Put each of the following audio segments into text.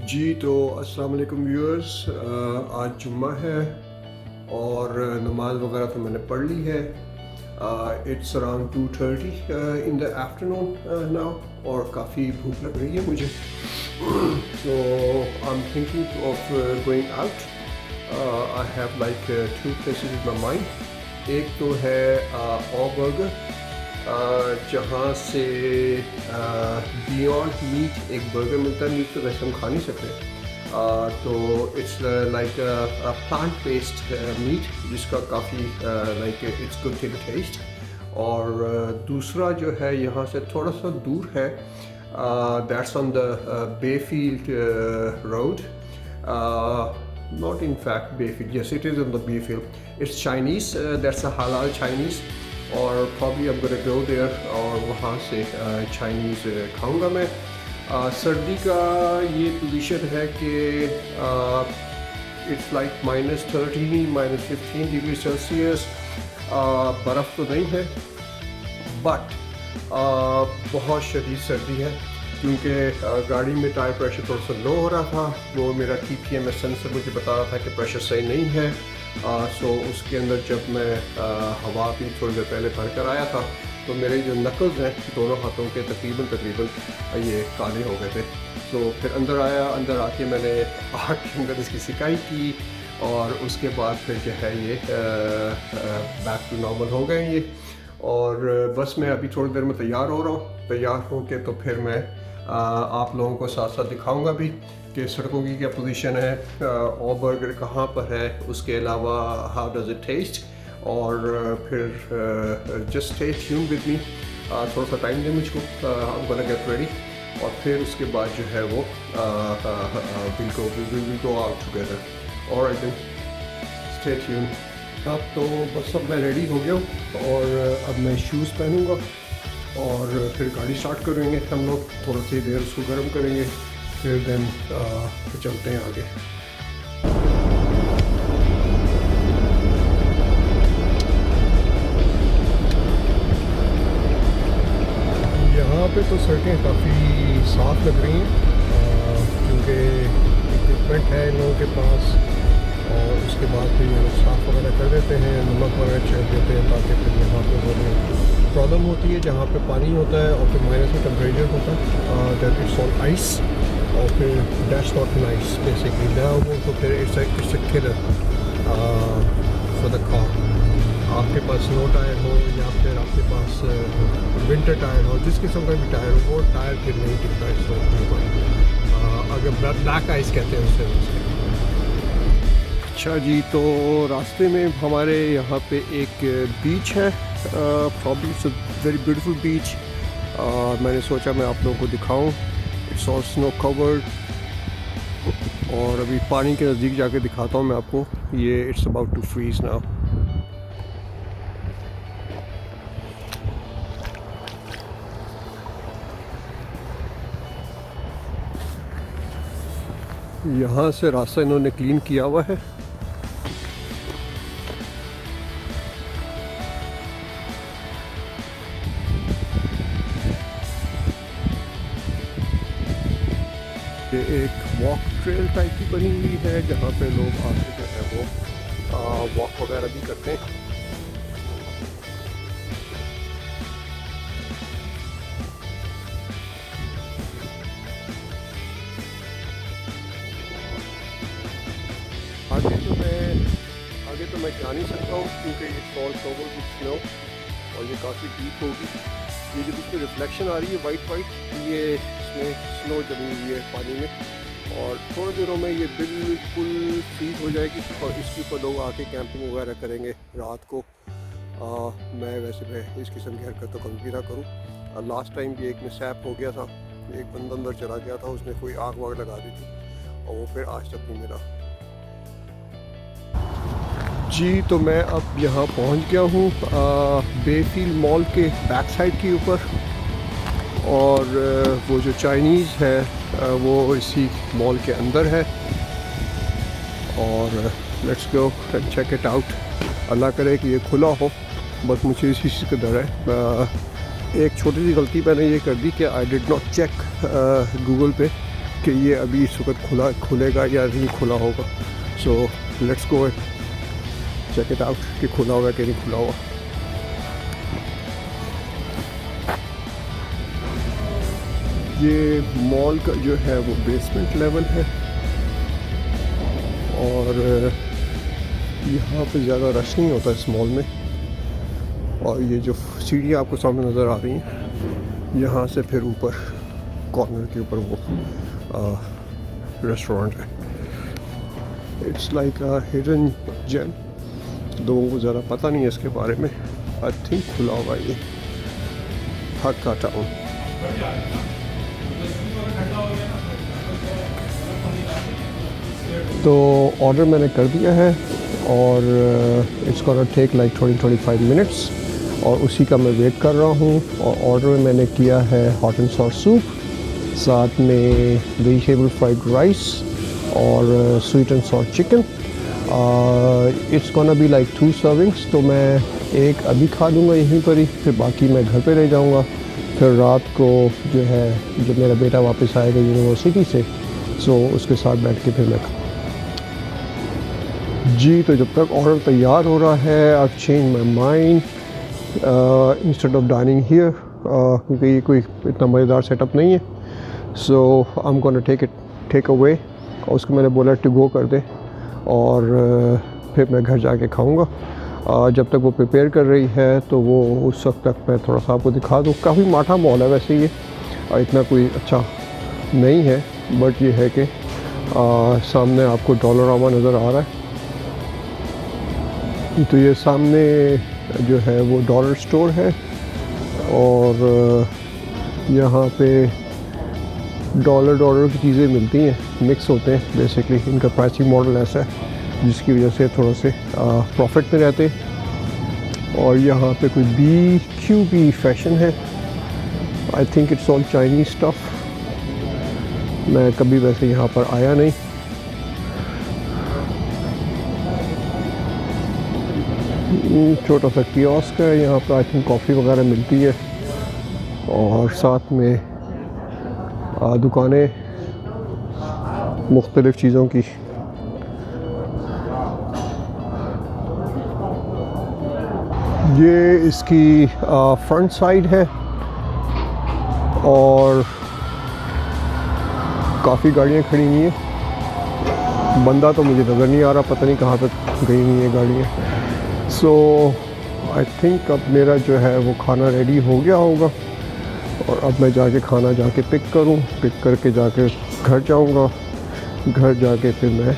जी तो अस्सलाम वालेकुम व्यूअर्स, आज जुम्मा है और नमाज वगैरह तो मैंने पढ़ ली है। It's around 2:30 in the afternoon now और काफ़ी भूख लग रही है मुझे। So I am thinking of going out. I have like two places in my mind. एक तो है ऑ बर्गर, जहाँ से बियॉन्ड मीट एक बर्गर मिलता है। मीट तो वैसे हम खा नहीं सकते, तो it's like plant based meat जिसका काफ़ी like it's good in taste. और दूसरा जो है यहाँ से थोड़ा सा दूर है, that's on the Bayfield road. Not in fact Bayfield, yes it is on the Bayfield. It's Chinese, that's a halal Chinese, और probably I'm gonna go there और वहाँ से Chinese खाऊंगा मैं। सर्दी का ये पोजीशन है कि it's like -13 -15 डिग्री सेल्सियस। बर्फ़ तो नहीं है बट बहुत शदीद सर्दी है, क्योंकि गाड़ी में टायर प्रेशर थोड़ा सा लो हो रहा था। वो मेरा TPM सेंसर मुझे बता रहा था कि प्रेशर सही नहीं है। सो उसके अंदर जब मैं हवा भी थोड़ी देर पहले भर कर आया था तो मेरे जो नकल्स हैं दोनों हाथों के तकरीबन ये काले हो गए थे। तो फिर अंदर आया, अंदर आके मैंने आग के अंदर इसकी सिकाई की और उसके बाद फिर जो है ये बैक टू नॉर्मल हो गए ये। और बस मैं अभी थोड़ी देर में तैयार हो रहा हूँ। तैयार हो के तो फिर मैं आप लोगों को साथ साथ दिखाऊंगा भी कि सड़कों की क्या पोजीशन है, ऑ बर्गर कहाँ पर है, उसके अलावा हाउ डज़ इट टेस्ट। और फिर just stay tuned with me, थोड़ा सा टाइम दे मुझको, I am gonna get ready. और फिर उसके बाद जो है वो will go out together. Alright then, stay tuned. अब तो बस अब मैं रेडी हो गया हूँ और अब मैं शूज़ पहनूँगा और फिर गाड़ी स्टार्ट करेंगे हम लोग। थोड़ा सी देर उसको गर्म करेंगे, फिर देन चलते हैं आगे। यहाँ पे तो सड़कें काफ़ी साफ़ लग रही हैं, क्योंकि इक्विपमेंट है इन लोगों के पास। और उसके बाद फिर ये लोग साफ़ वगैरह कर देते हैं, नमक वगैरह छिड़क देते हैं, ताकि फिर यहाँ पे वो प्रॉब्लम होती है जहाँ पे पानी होता है और फिर माइनस में टेम्परेचर होता है, दैट इट्स ऑन आइस। और फिर दैट्स नॉट नाइस बेसिकली ना वो, तो फिर it's a killer for the car. आपके पास स्नो टायर हो या फिर आपके पास विंटर टायर हो, जिस किस्म का भी टायर हो, वो टायर फिर नहीं टिकता इस वक्त। अगर ब्लैक आइस कहते हैं उससे। अच्छा जी, तो रास्ते में हमारे यहाँ पे एक बीच है, probably it's a very beautiful beach. मैंने सोचा मैं आप लोगों को दिखाऊं। इट्स ऑल स्नो कवर्ड और अभी पानी के नज़दीक जाके दिखाता हूँ मैं आपको। ये it's about to freeze now. यहाँ से रास्ता इन्होंने क्लीन किया हुआ है। ये एक वॉक ट्रेल टाइप की बनी हुई है जहाँ पे लोग आके जो है वो वॉक वगैरह भी करते हैं। आगे तो मैं जा नहीं सकता हूँ क्योंकि ये फॉल कवर विद स्नो और ये काफ़ी डीप होगी। ये जो इसमें रिफ्लेक्शन आ रही है वाइट, ये इसमें स्नो जमी हुई है पानी में और थोड़े दिनों में ये बिल्कुल फ्रीज हो जाएगी और इसके ऊपर लोग आके कैंपिंग वगैरह करेंगे रात को। मैं इस किस्म की हरकत तो कभी भी ना करूँ। लास्ट टाइम भी एक मिसहैप हो गया था, एक बंदा अंदर चला गया था, उसने कोई आग वाग लगा दी थी और वो फिर आज तक नहीं मिला। जी तो मैं अब यहाँ पहुँच गया हूँ बेफील्ड मॉल के बैक साइड के ऊपर, और वो जो चाइनीज़ है वो इसी मॉल के अंदर है। और let's go and check it out. अल्लाह करे कि ये खुला हो, बस मुझे इसी चीज़ का डर है। एक छोटी सी गलती मैंने ये कर दी कि I did not check Google पे कि ये अभी इस वक्त खुलेगा या नहीं खुला होगा। So let's go check it out कि खुला हुआ कि नहीं खुला हुआ। ये मॉल का जो है वो बेसमेंट लेवल है और यहाँ पे ज़्यादा रश नहीं होता इस मॉल में। और ये जो सीढ़ियाँ आपको सामने नज़र आ रही हैं, यहाँ से फिर ऊपर कॉर्नर के ऊपर वो रेस्टोरेंट है। It's like a hidden gem. लोगों को ज़्यादा पता नहीं है इसके बारे में। आई थिंक खुला होगा ये हक्का टाउन। तो ऑर्डर मैंने कर दिया है और it's gonna take like 20-25 minutes और उसी का मैं वेट कर रहा हूँ। और ऑर्डर में मैंने किया है हॉट एंड सॉस सूप, साथ में वेजिटेबल फ्राइड राइस और sweet and salt chicken. It's gonna be like 2 servings. तो मैं एक अभी खा लूँगा यहीं पर ही, फिर बाकी मैं घर पे रह जाऊँगा। फिर रात को जो है जब मेरा बेटा वापस आएगा यूनिवर्सिटी से, सो उसके साथ बैठ के फिर मैं जी। तो जब तक ऑर्डर तैयार हो रहा है, I change my mind instead of dining here, क्योंकि ये कोई इतना मज़ेदार सेटअप नहीं है। So I am gonna take away. और उसको मैंने बोला टू गो कर दे और फिर मैं घर जाके खाऊंगा। जब तक वो प्रिपेयर कर रही है तो वो उस वक्त तक मैं थोड़ा सा आपको दिखा दूँ। काफ़ी माठा मॉल है वैसे ये, इतना कोई अच्छा नहीं है, बट ये है कि सामने आपको डॉलरामा नज़र आ रहा है। तो ये सामने जो है वो डॉलर स्टोर है और यहाँ पे डॉलर की चीज़ें मिलती हैं, मिक्स होते हैं बेसिकली। इनका प्राइसिंग मॉडल ऐसा है जिसकी वजह से थोड़ा से प्रॉफिट में रहते। और यहाँ पे कोई BQB फैशन है। I think it's all Chinese stuff. मैं कभी वैसे यहाँ पर आया नहीं। छोटा सा कियोस्क है यहाँ पर। आई थिंक कॉफ़ी वगैरह मिलती है और साथ में दुकानें मुख्तलिफ़ चीज़ों की। ये इसकी फ्रंट साइड है और काफ़ी गाड़ियाँ खड़ी हुई हैं। बंदा तो मुझे नज़र नहीं आ रहा, पता नहीं कहाँ तक गई हुई है गाड़ियाँ। सो आई थिंक अब मेरा जो है वो खाना रेडी हो गया होगा और अब मैं जाके खाना पिक करके जाके घर जाऊंगा। घर जाके फिर मैं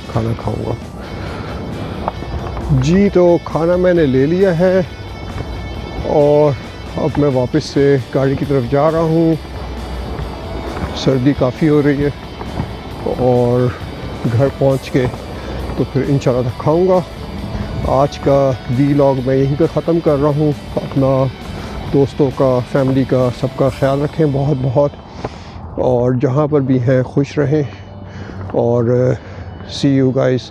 खाना खाऊंगा जी। तो खाना मैंने ले लिया है और अब मैं वापस से गाड़ी की तरफ जा रहा हूँ। सर्दी काफ़ी हो रही है और घर पहुँच के तो फिर इंशाल्लाह खाऊंगा। आज का व्लॉग मैं यहीं पे ख़त्म कर रहा हूँ। अपना दोस्तों का, फैमिली का, सबका ख्याल रखें बहुत बहुत, और जहाँ पर भी हैं खुश रहें। और सी यू गाइस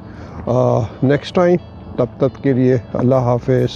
नेक्स्ट टाइम। तब तक के लिए अल्लाह हाफ़िज़।